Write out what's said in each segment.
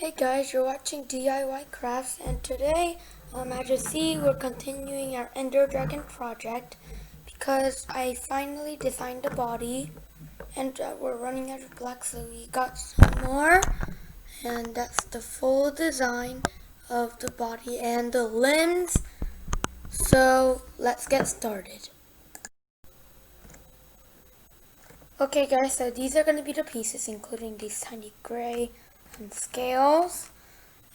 Hey guys, you're watching DIY Crafts, and today, as you see, we're continuing our Ender Dragon project because I finally designed the body, and we're running out of black, so we got some more, and that's the full design of the body and the limbs. So let's get started. Okay guys, so these are going to be the pieces, including these tiny gray scales.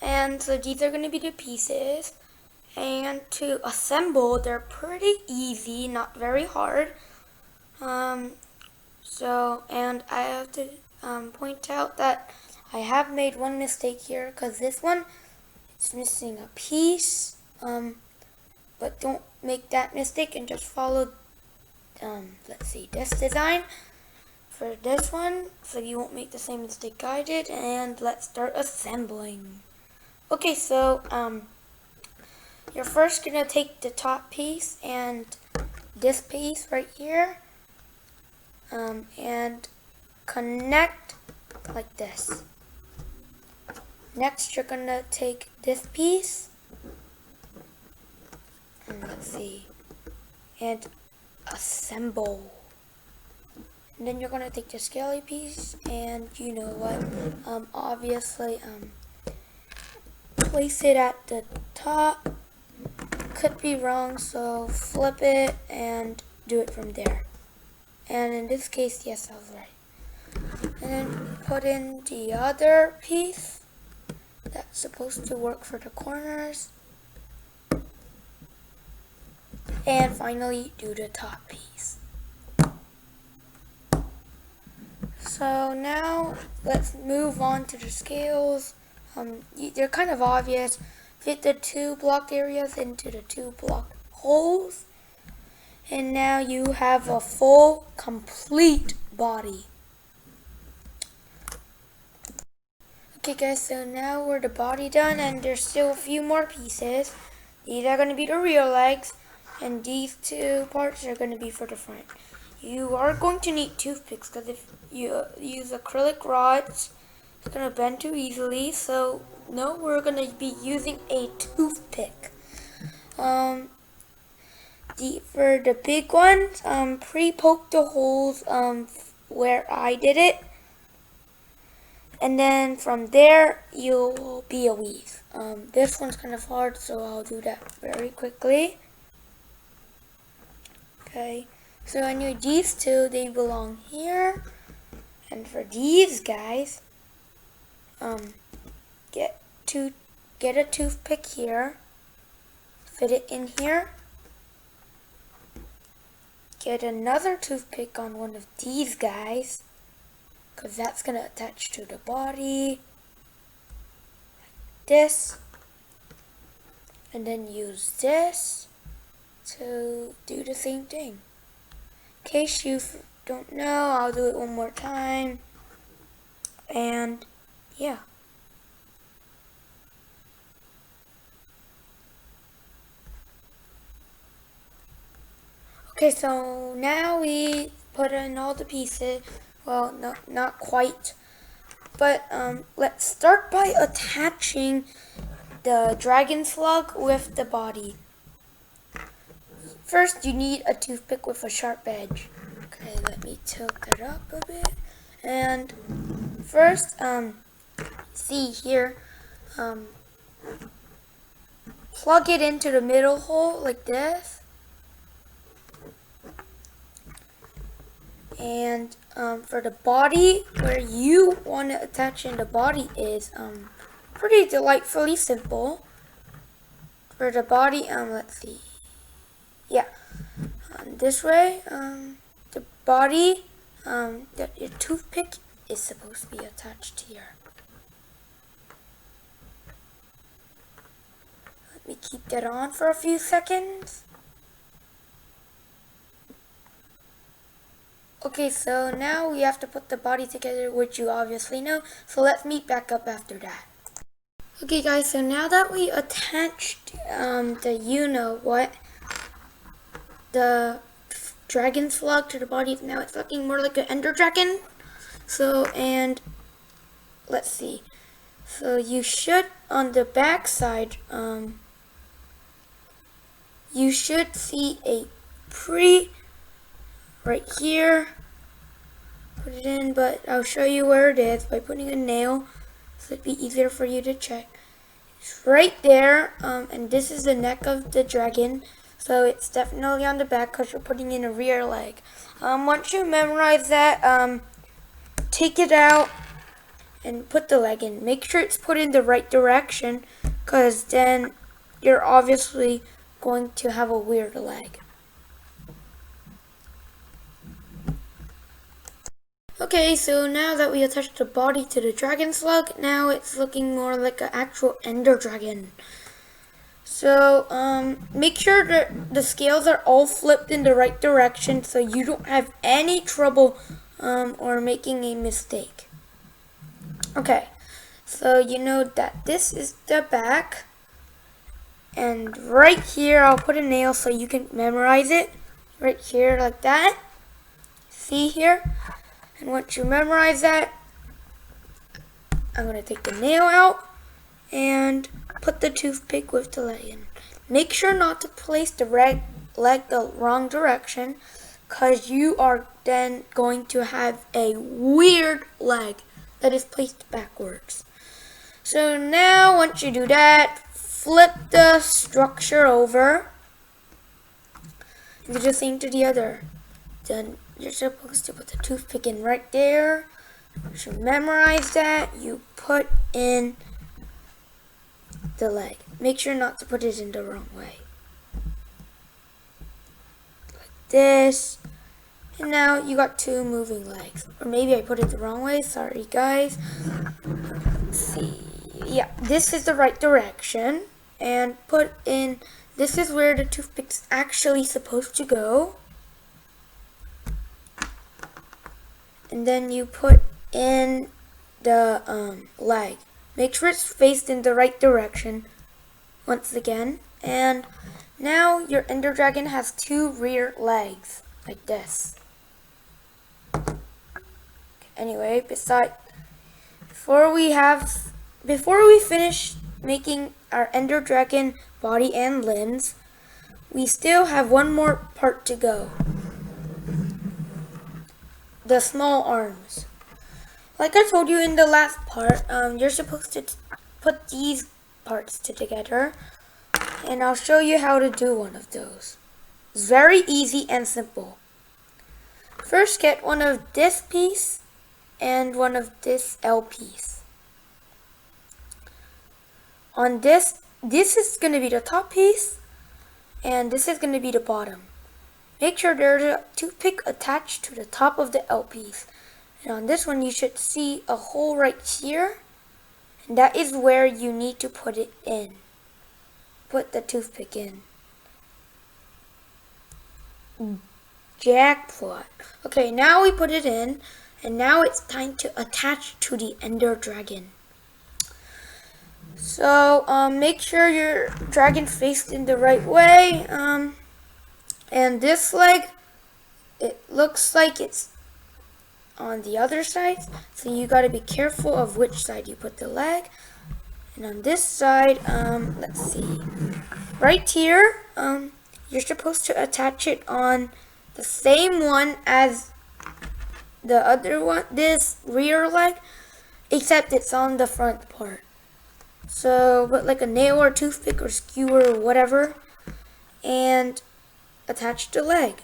And so these are going to be the pieces, and to assemble they're pretty easy, not very hard. And I have to point out that I have made one mistake here, because this one is missing a piece, but don't make that mistake and just follow let's see, this design for this one, so you won't make the same mistake I did. And let's start assembling. Okay, so you're first gonna take the top piece and this piece right here, and connect like this. Next, you're gonna take this piece, and let's see, and assemble. And then you're gonna take the scaly piece, and you know what? Obviously, place it at the top. Could be wrong, so flip it and do it from there. And in this case, yes, I was right. And then put in the other piece that's supposed to work for the corners. And finally, do the top piece. So now let's move on to the scales. They're kind of obvious. Fit the two blocked areas into the two blocked holes. And now you have a full, complete body. Okay guys, so now we're the body done, and there's still a few more pieces. These are going to be the rear legs, and these two parts are going to be for the front. You are going to need toothpicks, because if you use acrylic rods, it's going to bend too easily. So no, we're going to be using a toothpick. For the big ones, pre-poke the holes where I did it, and then from there you'll be a weave. This one's kind of hard, so I'll do that very quickly. Okay. So I knew these two, they belong here. And for these guys, get a toothpick here, fit it in here. Get another toothpick on one of these guys, because that's gonna attach to the body. Like this. And then use this to do the same thing. In case you don't know, I'll do it one more time. And yeah. Okay, so now we put in all the pieces. Well, not quite. But let's start by attaching the dragon slug with the body. First, you need a toothpick with a sharp edge. Okay, let me tilt it up a bit. And first, see here, plug it into the middle hole like this. And for the body, where you want to attach in the body is pretty delightfully simple. For the body, let's see. Yeah, this way, the body, your toothpick is supposed to be attached here. Let me keep that on for a few seconds. Okay, so now we have to put the body together, which you obviously know, so let's meet back up after that. Okay guys, so now that we attached the you-know-what, the dragon slug to the body, now it's looking more like an ender dragon. So, and let's see. So you should, on the back side, you should see a right here. Put it in, but I'll show you where it is by putting a nail, so it'd be easier for you to check. It's right there, and this is the neck of the dragon, so it's definitely on the back because you're putting in a rear leg. Once you memorize that, take it out and put the leg in. Make sure it's put in the right direction, because then you're obviously going to have a weird leg. Okay, so now that we attached the body to the dragon slug, now it's looking more like an actual ender dragon. So, make sure that the scales are all flipped in the right direction so you don't have any trouble or making a mistake. Okay, so you know that this is the back, and right here I'll put a nail so you can memorize it. Right here like that. See here? And once you memorize that, I'm going to take the nail out and put the toothpick with the leg in. Make sure not to place the leg the wrong direction, because you are then going to have a weird leg that is placed backwards. So now once you do that, flip the structure over and do the same to the other. Then you're supposed to put the toothpick in right there. Once you memorize that, you put in the leg. Make sure not to put it in the wrong way. Like this. And now you got two moving legs. Or maybe I put it the wrong way. Sorry, guys. Let's see. Yeah, this is the right direction. And put in, this is where the toothpick's actually supposed to go. And then you put in the leg. Make sure it's faced in the right direction once again. And now your ender dragon has two rear legs like this. Anyway, before we finish making our ender dragon body and limbs, we still have one more part to go. The small arms. Like I told you in the last part, you're supposed to put these parts together, and I'll show you how to do one of those. It's very easy and simple. First, get one of this piece and one of this L piece. On this is going to be the top piece, and this is going to be the bottom. Make sure there's a toothpick attached to the top of the L piece. And on this one, you should see a hole right here. And that is where you need to put it in. Put the toothpick in. Jackpot. Okay, now we put it in. And now it's time to attach to the ender dragon. So, make sure your dragon's faced in the right way. And this leg, it looks like it's on the other side, so you got to be careful of which side you put the leg. And on this side, let's see, right here, you're supposed to attach it on the same one as the other one, this rear leg, except it's on the front part. So put like a nail or toothpick or skewer or whatever, and attach the leg.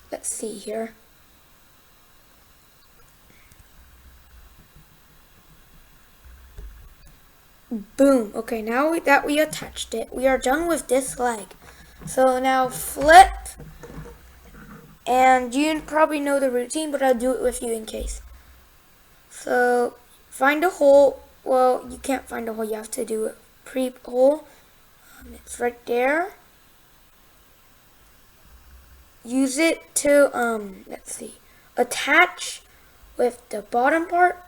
Let's see here. Boom. Okay, now that we attached it, we are done with this leg. So now flip, and you probably know the routine, but I'll do it with you in case. So find a hole. Well, you can't find a hole, you have to do a pre-hole. It's right there. Use it to, let's see, attach with the bottom part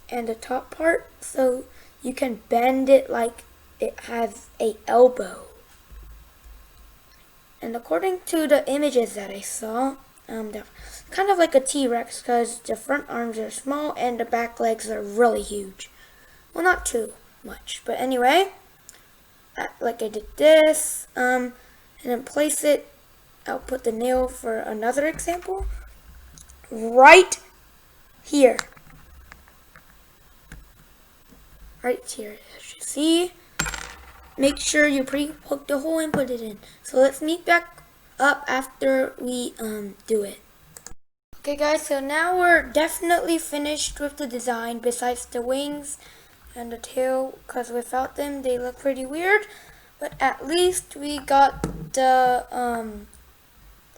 and the top part, so you can bend it like it has a elbow. And according to the images that I saw, kind of like a T-Rex because the front arms are small and the back legs are really huge. Well, not too much, but anyway, like I did this, and then place it. I'll put the nail for another example right here. Right here, as you see. Make sure you pre-poke the hole and put it in. So let's meet back up after we do it. Okay guys, so now we're definitely finished with the design besides the wings and the tail, because without them they look pretty weird, but at least we got the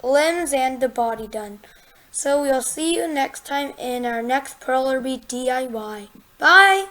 limbs and the body done. So we'll see you next time in our next perler bead DIY. Bye!